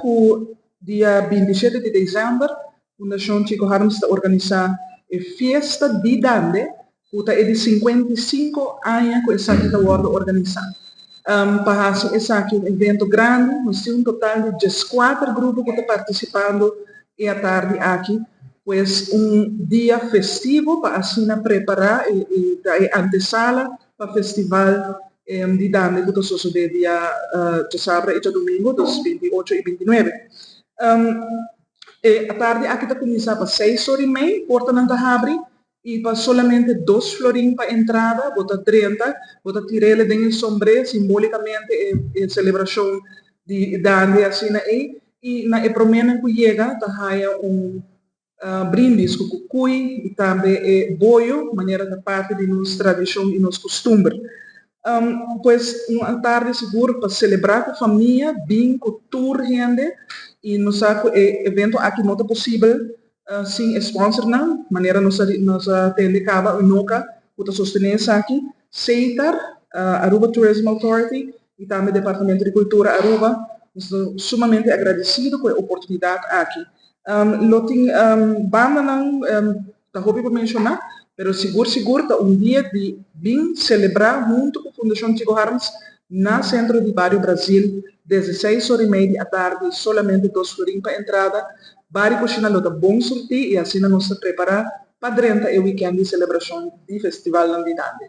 que dia 27 de dezembro, a Fundação Chico Harms está organizando a festa de Dande, que é de 55 anos que essa está organizando. Para esse aqui um evento grande, nós temos um total de 14 grupos que estão participando e à tarde aqui, pois um dia festivo para assim preparar e a antessala para o festival de Dande que está suceder dia sábado e domingo, dos 28 e 29. A tarde aqui está começando para 6h30, porta não está abre, e para solamente 2 florins para entrada, bota 30, bota tirele dentro sombrero, simbolicamente a celebração de Dande assim e na promena que chega, está brindis com cucuy e também boio, maneira da parte de nossa tradição e nosso costume. Pois uma tarde seguro para celebrar com a família, bem cultura gente e nos evento aqui não é possível sem sponsor não, maneira nos atende cada nunca para sostener isso aqui, CETAR, Aruba Tourism Authority e também Departamento de Cultura Aruba, estou sumamente agradecido com a oportunidade aqui. Loting banda não tá roupa para mencionar, pero seguro tá dia de bem celebrar junto com a Fundação Chico Harms na centro de Barrio Brasil, 16h30 da tarde, solamente 2 florins para entrada. Barrio Cochina lota bom sortir e assim nós preparar para durante o weekend de celebração de Festival Landidade.